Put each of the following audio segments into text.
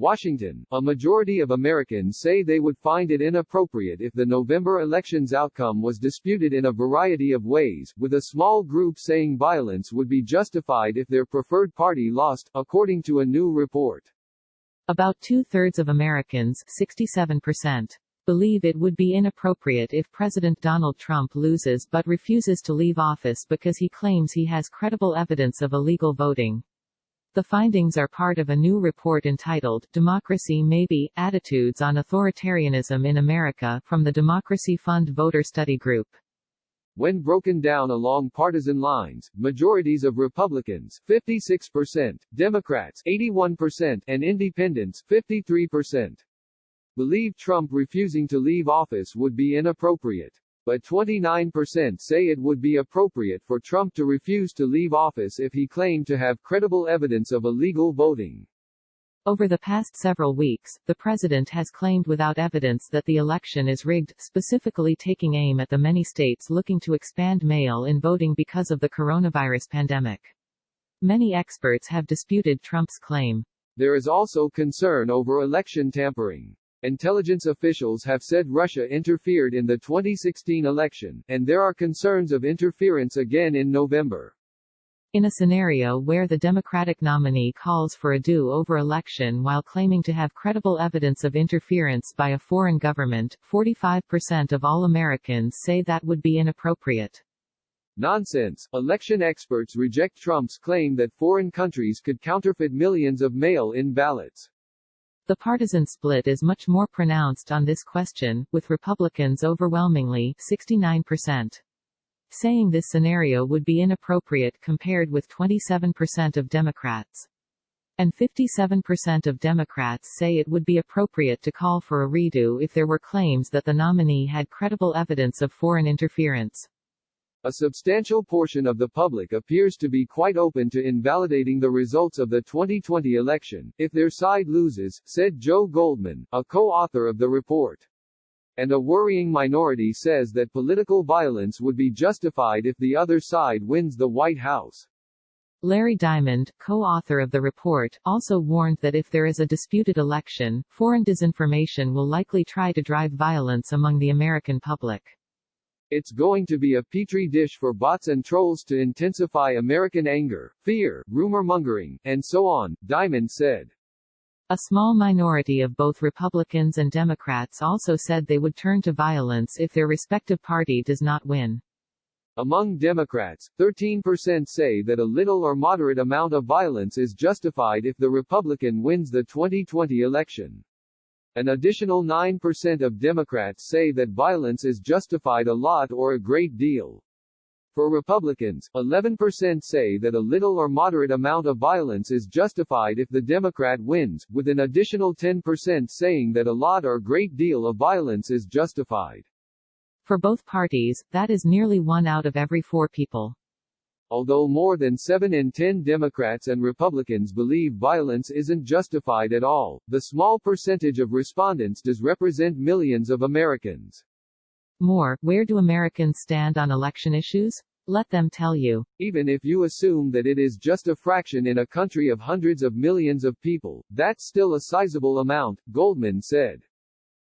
Washington, a majority of Americans say they would find it inappropriate if the November election's outcome was disputed in a variety of ways, with a small group saying violence would be justified if their preferred party lost, according to a new report. About two-thirds of Americans, 67%, believe it would be inappropriate if President Donald Trump loses but refuses to leave office because he claims he has credible evidence of illegal voting. The findings are part of a new report entitled, Democracy Maybe, Attitudes on Authoritarianism in America, from the Democracy Fund Voter Study Group. When broken down along partisan lines, majorities of Republicans, 56%, Democrats, 81%, and Independents, 53%, believe Trump refusing to leave office would be inappropriate. But 29% say it would be appropriate for Trump to refuse to leave office if he claimed to have credible evidence of illegal voting. Over the past several weeks, the president has claimed without evidence that the election is rigged, specifically taking aim at the many states looking to expand mail-in voting because of the coronavirus pandemic. Many experts have disputed Trump's claim. There is also concern over election tampering. Intelligence officials have said Russia interfered in the 2016 election, and there are concerns of interference again in November. In a scenario where the Democratic nominee calls for a do-over election while claiming to have credible evidence of interference by a foreign government, 45% of all Americans say that would be inappropriate. Nonsense. Election experts reject Trump's claim that foreign countries could counterfeit millions of mail-in ballots. The partisan split is much more pronounced on this question, with Republicans overwhelmingly, 69%, saying this scenario would be inappropriate compared with 27% of Democrats. And 57% of Democrats say it would be appropriate to call for a redo if there were claims that the nominee had credible evidence of foreign interference. A substantial portion of the public appears to be quite open to invalidating the results of the 2020 election, if their side loses, said Joe Goldman, a co-author of the report. And a worrying minority says that political violence would be justified if the other side wins the White House. Larry Diamond, co-author of the report, also warned that if there is a disputed election, foreign disinformation will likely try to drive violence among the American public. It's going to be a petri dish for bots and trolls to intensify American anger, fear, rumor-mongering, and so on, Diamond said. A small minority of both Republicans and Democrats also said they would turn to violence if their respective party does not win. Among Democrats, 13% say that a little or moderate amount of violence is justified if the Republican wins the 2020 election. An additional 9% of Democrats say that violence is justified a lot or a great deal. For Republicans, 11% say that a little or moderate amount of violence is justified if the Democrat wins, with an additional 10% saying that a lot or great deal of violence is justified. For both parties, that is nearly 1 out of every 4 people. Although more than 7 in 10 Democrats and Republicans believe violence isn't justified at all, the small percentage of respondents does represent millions of Americans. More, where do Americans stand on election issues? Let them tell you. Even if you assume that it is just a fraction in a country of hundreds of millions of people, that's still a sizable amount, Goldman said.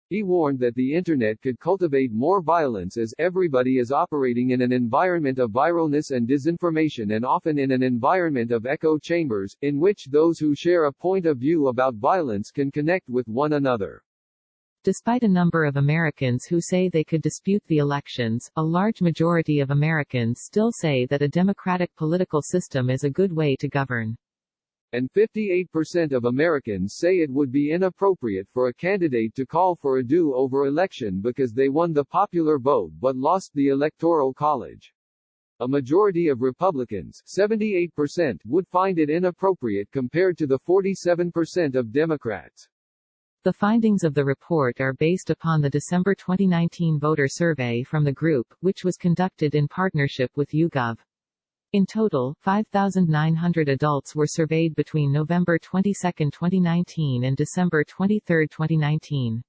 He warned that the Internet could cultivate more violence as everybody is operating in an environment of viralness and disinformation and often in an environment of echo chambers, in which those who share a point of view about violence can connect with one another. Despite a number of Americans who say they could dispute the elections, a large majority of Americans still say that a democratic political system is a good way to govern. And 58% of Americans say it would be inappropriate for a candidate to call for a do-over election because they won the popular vote but lost the Electoral College. A majority of Republicans, 78%, would find it inappropriate compared to the 47% of Democrats. The findings of the report are based upon the December 2019 voter survey from the group, which was conducted in partnership with YouGov. In total, 5,900 adults were surveyed between November 22, 2019 and December 23, 2019.